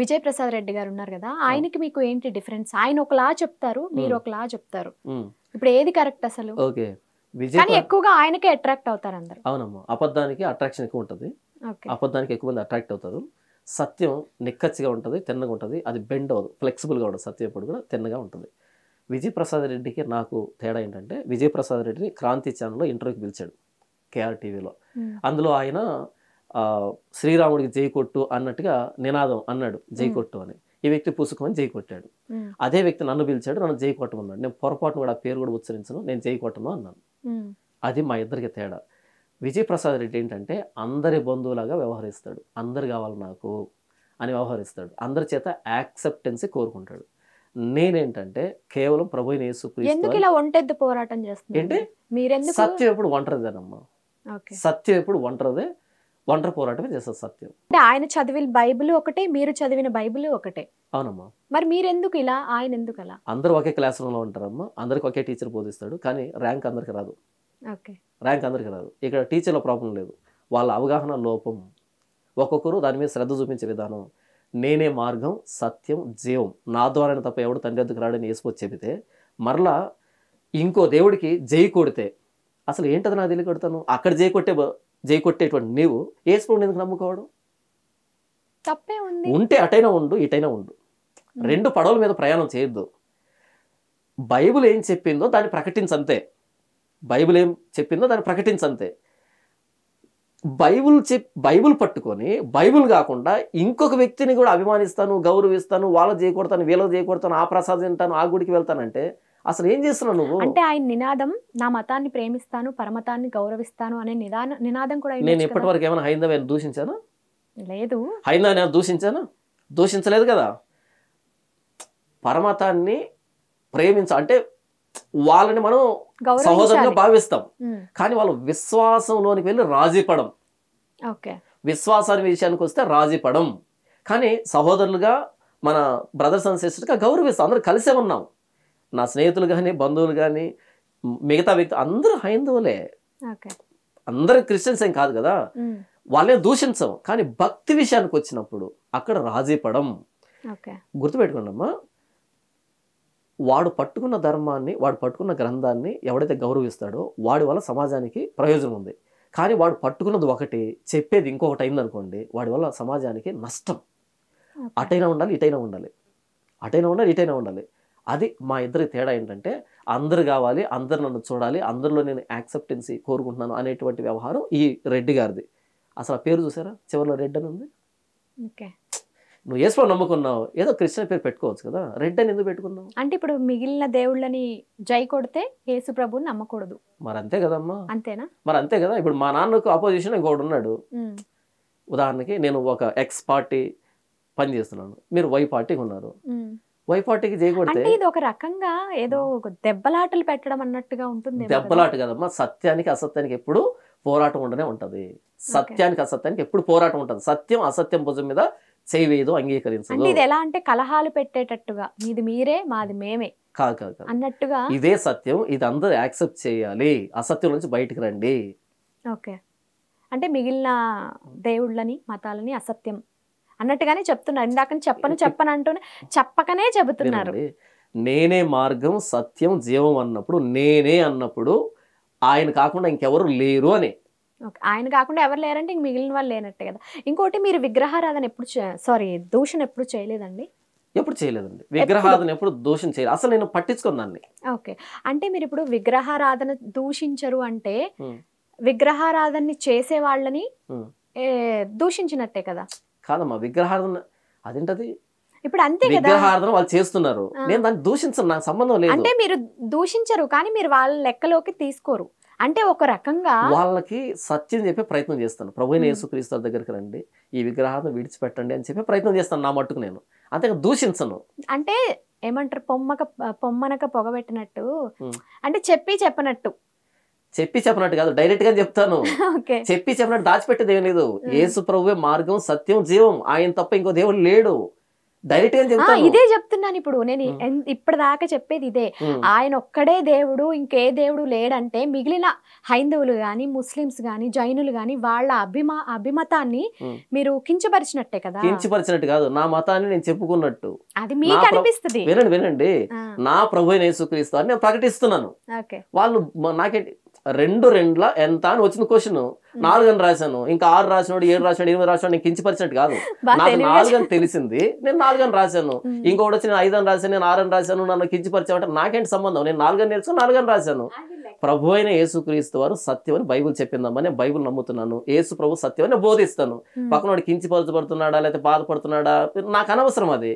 విజయ్ ప్రసాద్ రెడ్డి గారు ఉన్నారు కదా, ఆయనకి మీకు ఏంటి డిఫరెన్స్? ఆయన ఒకలా చెప్తారు, మీరు ఒకలా చెప్తారు. ఇప్పుడు ఏది కరెక్ట్ అసలు? ఓకే, కానీ ఎక్కువగా ఆయనకే అట్రాక్ట్ అవుతారు అందరూ. అవునమ్మా, అబద్ధానికి అట్రాక్షన్ ఎక్కువ ఉంటుంది. ఓకే. అబద్ధానికి ఎక్కువ మంది అట్రాక్ట్ అవుతారు. సత్యం నిక్కచ్చిగా ఉంటుంది, తిన్నగా ఉంటుంది, అది బెండ్ అవ్వదు, ఫ్లెక్సిబుల్గా ఉంటుంది. సత్యం ఎప్పుడు కూడా తిన్నగా ఉంటుంది. విజయ్ ప్రసాద్ రెడ్డికి నాకు తేడా ఏంటంటే, విజయ్ ప్రసాద్ రెడ్డిని క్రాంతి ఛానల్లో ఇంటర్వ్యూకి పిలిచాడు, కేఆర్ టీవీలో. అందులో ఆయన శ్రీరాముడికి జై కొట్టు అన్నట్టుగా నినాదం అన్నాడు, జై కొట్టు అని. ఈ వ్యక్తి పుసుకుమని జై కొట్టాడు. అదే వ్యక్తి నన్ను పిలిచాడు, నన్ను జై కొట్టమన్నాడు. నేను పొరపాటును కూడా ఆ పేరు కూడా ఉచ్చరించను, నేను జై కొట్టను అన్నాను. అది మా ఇద్దరికి తేడా. విజయ్ ప్రసాద్ రెడ్డి ఏంటంటే అందరి బంధువులాగా వ్యవహరిస్తాడు, అందరు కావాలి నాకు అని వ్యవహరిస్తాడు, అందరి చేత యాక్సెప్టెన్సీ కోరుకుంటాడు. నేనేంటంటే కేవలం ప్రభువైన యేసుక్రీస్తు. ఎందుకు ఇలా ఒంటెద్దు పోరాటం చేస్తున్నారు? ఏంటి సత్యం ఎప్పుడు ఒంటరిదేనమ్మా, సత్యం ఎప్పుడు ఒంటరిదే, ఒంటరి పోరాటమే చేస్తుంది సత్యం. అంటే ఆయన చదివిన బైబిల్ ఒకటే, మీరు చదివిన బైబిల్ ఒకటే. అవునమ్మా. మరి మీరెందుకు ఇలా, ఆయన ఎందుకు అలా? అందరూ ఒకే క్లాస్ రూమ్లో ఉంటారమ్మా, అందరికి ఒకే టీచర్ బోధిస్తాడు, కానీ ర్యాంక్ అందరికి రాదు. ర్యాంక్ అందరికి రాదు. ఇక్కడ టీచర్ల ప్రాబ్లం లేదు, వాళ్ళ అవగాహన లోపం. ఒక్కొక్కరు దాని మీద శ్రద్ధ చూపించే విధానం. నేనే మార్గం, సత్యం, జీవం, నా ద్వారానే తప్ప ఎవడు తండ్రి వద్దకు రాడని యేసు చెబితే, మరలా ఇంకో దేవుడికి జై కొడితే అసలు ఏంటది నాకు తెలియ కొడతాను. అక్కడ జై కొట్టేటువంటి నీవు యేసుని ఎందుకు నమ్ముకోవడం? తప్పే ఉంది. ఉంటే అటైనా ఉండు, ఇటైనా ఉండు, రెండు పడవల మీద ప్రయాణం చేయొద్దు. బైబిల్ ఏం చెప్పిందో దాన్ని ప్రకటించంతే, బైబిల్ ఏం చెప్పిందో దాన్ని ప్రకటించంతే. బైబిల్ పట్టుకొని బైబిల్ కాకుండా ఇంకొక వ్యక్తిని కూడా అభిమానిస్తాను, గౌరవిస్తాను, వాళ్ళకి చేయకూడతాను, వీళ్ళకి చేయకూడతాను, ఆ ప్రసాదం తింటాను, ఆ గుడికి వెళ్తానంటే అసలు ఏం చేస్తున్నావు నువ్వు? అంటే ఆయన నినాదం నా మతాన్ని ప్రేమిస్తాను, పరమతాన్ని గౌరవిస్తాను అనే నినాదం కూడా. నేను ఇప్పటి వరకు ఏమైనా హైందవాన్ని దూషించానా? లేదు. హైందవాన్ని దూషించానా? దూషించలేదు కదా. పరమతాన్ని అంటే వాళ్ళని మనం సహోదరుగా భావిస్తాం, కానీ వాళ్ళ విశ్వాసంలోనికి వెళ్ళి రాజీ పడం. విశ్వాసాన్ని విషయానికి వస్తే రాజీ పడం, కానీ సహోదరులుగా మన బ్రదర్స్ అండ్ సిస్టర్స్గా గౌరవిస్తాం. అందరూ కలిసే ఉన్నాం. నా స్నేహితులు కానీ, బంధువులు కానీ, మిగతా వ్యక్తులు అందరూ హైందవులే, అందరూ క్రిస్టియన్స్ ఏం కాదు కదా. వాళ్ళే దూషించం, కానీ భక్తి విషయానికి వచ్చినప్పుడు అక్కడ రాజీ పడం. గుర్తుపెట్టుకోండి అమ్మా, వాడు పట్టుకున్న ధర్మాన్ని, వాడు పట్టుకున్న గ్రంథాన్ని ఎవడైతే గౌరవిస్తాడో వాడి వల్ల సమాజానికి ప్రయోజనం ఉంది. కానీ వాడు పట్టుకున్నది ఒకటి, చెప్పేది ఇంకొకటి అయిందనుకోండి, వాడి వల్ల సమాజానికి నష్టం. అటైనా ఉండాలి, ఇటైనా ఉండాలి, అటైనా ఉండాలి, ఇటైనా ఉండాలి. అది మా ఇద్దరి తేడా. ఏంటంటే అందరు కావాలి, అందరు నన్ను చూడాలి, అందరిలో నేను యాక్సెప్టెన్సీ కోరుకుంటున్నాను అనేటువంటి వ్యవహారం ఈ రెడ్డి గారిది. అసలు ఆ పేరు చూసారా, చివరిలో రెడ్డి అని ఉంది. నువ్వు యేసులో నమ్ముకున్నావు, ఏదో క్రిస్టియన్ పేరు పెట్టుకోవచ్చు కదా, రెడ్ అని ఎందుకు పెట్టుకున్నావు? అంటే ఇప్పుడు మిగిలిన దేవుళ్ళని జై కొడితే యేసు ప్రభుని నమ్మకూడదు. మరి అంతే కదమ్మా. అంతేనా? మరి అంతే కదా. ఇప్పుడు మా నాన్నకు అపోజిషన్ ఇంకోటి ఉన్నాడు. ఉదాహరణకి నేను ఒక ఎక్స్ పార్టీ పని చేస్తున్నాను, మీరు వై పార్టీకి ఉన్నారు, వై పార్టీకి జై కొడితే ఇది ఒక రకంగా ఏదో దెబ్బలాటలు పెట్టడం అన్నట్టుగా ఉంటుంది. దెబ్బలాట కదమ్మా, సత్యానికి అసత్యానికి ఎప్పుడు పోరాటం ఉండనే ఉంటది. సత్యానికి అసత్యానికి ఎప్పుడు పోరాటం ఉంటది. సత్యం అసత్యం భుజం మీద చేయవేదో అంగీకరించదు. ఇది ఎలా అంటే కలహాలు పెట్టేటట్టుగా, మీది మీరే మాది మేమే కాదు అన్నట్టుగా. ఇదే సత్యం, ఇది అందరూ యాక్సెప్ట్ చేయాలి, అసత్యం నుంచి బయటకు రండి. ఓకే, అంటే మిగిలిన దేవుళ్ళని మతాలని అసత్యం అన్నట్టుగానే చెప్తున్నారు. ఇందాక చెప్పను అంటూనే చెప్పకనే చెబుతున్నారు. నేనే మార్గం, సత్యం, జీవం అన్నప్పుడు, నేనే అన్నప్పుడు ఆయన కాకుండా ఇంకెవరు లేరు అని. ఆయన కాకుండా ఎవరు లేరంటే ఇంక మిగిలిన వాళ్ళు లేనట్టే కదా. ఇంకోటి, మీరు విగ్రహారాధన దూషణ ఎప్పుడు చేయలేదండి? ఎప్పుడు చేయలేదండి విగ్రహారాధన, ఎప్పుడు దూషణ చేయలేదు. అసలు నేను పట్టించుకున్నాను. ఓకే, అంటే మీరు ఇప్పుడు విగ్రహారాధన దూషించరు అంటే విగ్రహారాధన చేసే వాళ్ళని దూషించినట్టే కదా. కాదమ్మా, విగ్రహారాధన అదేంటది? ఇప్పుడు అంతే కదా, విగ్రహారాధన వాళ్ళు చేస్తున్నారు, నేను దాన్ని దూషించను, నాకు సంబంధం లేదు. అంటే మీరు దూషించరు, కానీ మీరు వాళ్ళ లెక్కలోకి తీసుకోరు. అంటే ఒక రకంగా వాళ్ళకి సత్యం చెప్పే ప్రయత్నం చేస్తాను. ప్రభువైన యేసుక్రీస్తు దగ్గరికి రండి, ఈ విగ్రహాన్ని విడిచిపెట్టండి అని చెప్పే ప్రయత్నం చేస్తాను నా మట్టుకు. నేను అంతే దూషించను. అంటే ఏమంటారు, పొమ్మనక పొగబెట్టినట్టు, అంటే చెప్పనట్టు. చెప్పినట్టు కాదు, డైరెక్ట్ గా చెప్తాను. చెప్పినట్టు దాచిపెట్టేది ఏం లేదు. యేసు ప్రభువే మార్గం, సత్యం, జీవం, ఆయన తప్ప ఇంకో దేవుడు లేడు. డైరెక్ట్ గా చెప్తాను. ఇదే చెప్తున్నాను ఇప్పుడు నేను ఇప్పటిదాకా చెప్పేది ఇదే. ఆయన ఒక్కడే దేవుడు, ఇంకే దేవుడు లేడంటే మిగిలిన హైందవులు గాని, ముస్లిమ్స్ గాని, జైనులు గాని వాళ్ళ అభిమతాన్ని మీరు కించపరిచినట్టే కదా. కించపరిచినట్టు కాదు, నా మతాన్ని నేను చెప్పుకున్నట్టు. అది మీకు అనిపిస్తుంది. వినండి, నా ప్రభు అయిన యేసుక్రీస్తు అని నేను ప్రకటిస్తున్నాను. వాళ్ళు నాకేంటి 2 ఎంత అని వచ్చిన క్వశ్చన్ 4 అని రాశాను, ఇంకా 6 రాసినాడు, 7 రాసినాడు, 8 రాసినాడు, నేను కించపరిచినట్టు కాదు. నాకు 4 అని తెలిసింది, నేను 4 అని రాశాను. ఇంకొకటి వచ్చి నేను 5 అని రాశాను, నేను 6 అని రాశాను, నన్ను కించపరిచామంటే నాకేంటి సంబంధం? నేను 4 అని నేర్చుకుని 4 అని రాశాను. ప్రభు అయిన యేసుక్రీస్తు వారు సత్యం అని బైబుల్ చెప్పిందమ్మా, నేను బైబుల్ నమ్ముతున్నాను. యేసు ప్రభు సత్యం అని బోధిస్తాను. పక్కన వాడు కించపరచబడుతున్నాడా లేకపోతే బాధపడుతున్నాడా నాకు అనవసరం. అది